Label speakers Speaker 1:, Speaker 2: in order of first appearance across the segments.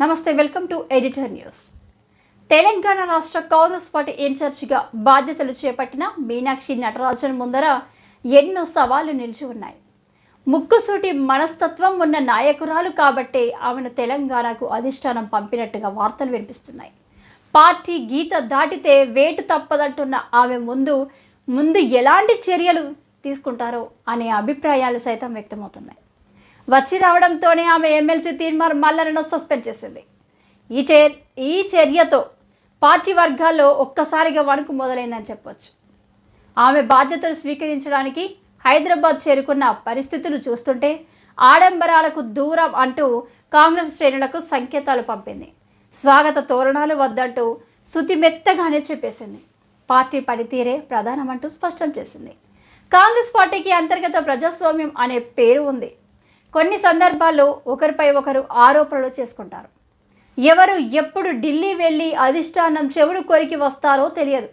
Speaker 1: నమస్తే, welcome to editor news. Telangana రాష్ట్ర Congress party ఇన్ఛార్జిగా బాధ్యతలు చేపట్టిన మీనాక్షి నటరాజన్ ముందర ఎన్నో సవాళ్లు నిలిచి ఉన్నాయి. ముక్కుసూటి మనస్తత్వం ఉన్న నాయకురాలు కాబట్టే ఆమెను తెలంగాణకు అధిష్టానం పంపినట్టుగా వార్తలు వినిపిస్తున్నాయి. పార్టీ గీత దాటితే వేటు తప్పదంటున్న ఆమె ముందు ఎలాంటి చర్యలు తీసుకుంటారో అనే అభిప్రాయాలు సైతం వ్యక్తమవుతున్నాయి. వచ్చి రావడంతోనే ఆమె ఎమ్మెల్సీ తీన్మార్ మల్లన్నను సస్పెండ్ చేసింది. ఈ చర్యతో పార్టీ వర్గాల్లో ఒక్కసారిగా వణుకు మొదలైందని చెప్పొచ్చు. ఆమె బాధ్యతలు స్వీకరించడానికి హైదరాబాద్ చేరుకున్న పరిస్థితులు చూస్తుంటే ఆడంబరాలకు దూరం అంటూ కాంగ్రెస్ శ్రేణులకు సంకేతాలు పంపింది. స్వాగత తోరణాలు వద్దంటూ శుతిమెత్తగానే చెప్పేసింది. పార్టీ పనితీరే ప్రధానమంటూ స్పష్టం చేసింది. కాంగ్రెస్ పార్టీకి అంతర్గత ప్రజాస్వామ్యం అనే పేరు ఉంది. కొన్ని సందర్భాల్లో ఒకరిపై ఒకరు ఆరోపణలు చేసుకుంటారు. ఎవరు ఎప్పుడు ఢిల్లీ వెళ్ళి అధిష్టానం చెవులు కొరికి వస్తారో తెలియదు.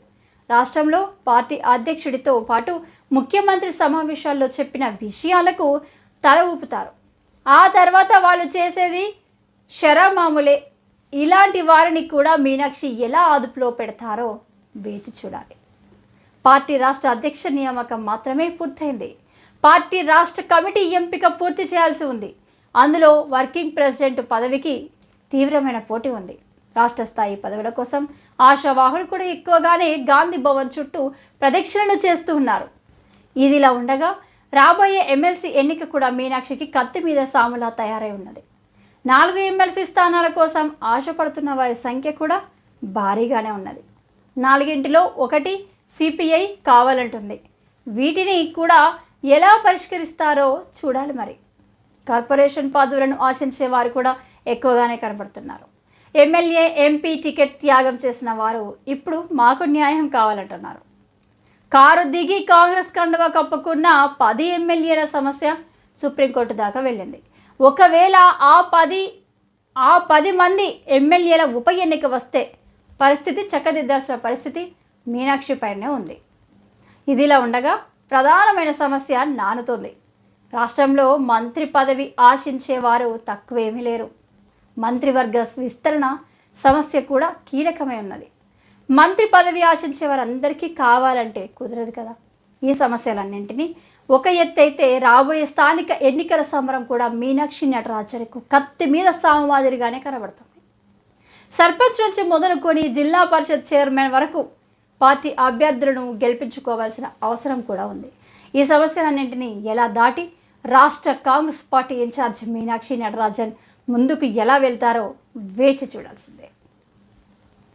Speaker 1: రాష్ట్రంలో పార్టీ అధ్యక్షుడితో పాటు ముఖ్యమంత్రి సమావేశాల్లో చెప్పిన విషయాలకు తల ఊపుతారు. ఆ తర్వాత వాళ్ళు చేసేది శరమాములే. ఇలాంటి వారిని కూడా మీనాక్షి ఎలా అదుపులో పెడతారో వేచి చూడాలి. పార్టీ రాష్ట్ర అధ్యక్ష నియామకం మాత్రమే పూర్తయింది. పార్టీ రాష్ట్ర కమిటీ ఎంపిక పూర్తి చేయాల్సి ఉంది. అందులో వర్కింగ్ ప్రెసిడెంట్ పదవికి తీవ్రమైన పోటీ ఉంది. రాష్ట్ర స్థాయి పదవుల కోసం ఆశావాహులు కూడా ఎక్కువగానే గాంధీ భవన్ చుట్టూ ప్రదక్షిణలు చేస్తూ ఉన్నారు. ఇదిలా ఉండగా రాబోయే ఎమ్మెల్సీ ఎన్నిక కూడా మీనాక్షికి కత్తి మీద సాములా తయారై ఉన్నది. 4 ఎమ్మెల్సీ స్థానాల కోసం ఆశపడుతున్న వారి సంఖ్య కూడా భారీగానే ఉన్నది. 4ంటిలో 1 సిపిఐ కావాలంటుంది. వీటిని కూడా ఎలా పరిష్కరిస్తారో చూడాలి. మరి కార్పొరేషన్ పదవులను ఆశించే వారు కూడా ఎక్కువగానే కనబడుతున్నారు. ఎమ్మెల్యే ఎంపీ టికెట్ త్యాగం చేసిన వారు ఇప్పుడు మాకు న్యాయం కావాలంటున్నారు. కారు దిగి కాంగ్రెస్ కండువా కప్పుకున్న 10 ఎమ్మెల్యేల సమస్య సుప్రీంకోర్టు దాకా వెళ్ళింది. ఒకవేళ ఆ 10 మంది ఎమ్మెల్యేల ఉప ఎన్నిక వస్తే పరిస్థితి చక్కదిద్దాల్సిన పరిస్థితి మీనాక్షి పైనే ఉంది. ఇదిలా ఉండగా ప్రధానమైన సమస్య నానుతోంది. రాష్ట్రంలో మంత్రి పదవి ఆశించేవారు తక్కువేమీ లేరు. మంత్రివర్గ విస్తరణ సమస్య కూడా కీలకమై ఉన్నది. మంత్రి పదవి ఆశించే వారందరికీ కావాలంటే కుదరదు కదా. ఈ సమస్యలన్నింటినీ ఒక ఎత్తైతే రాబోయే స్థానిక ఎన్నికల సమరం కూడా మీనాక్షి నటరాజన్కు కత్తి మీద సాము మాదిరిగానే కనబడుతుంది. సర్పంచ్ నుంచి మొదలుకొని జిల్లా పరిషత్ చైర్మన్ వరకు పార్టీ అభ్యర్థులను గెలిపించుకోవాల్సిన అవసరం కూడా ఉంది. ఈ సమస్యలన్నింటినీ ఎలా దాటి రాష్ట్ర కాంగ్రెస్ పార్టీ ఇన్ఛార్జ్ మీనాక్షి నటరాజన్ ముందుకు ఎలా వెళ్తారో వేచి చూడాల్సిందే.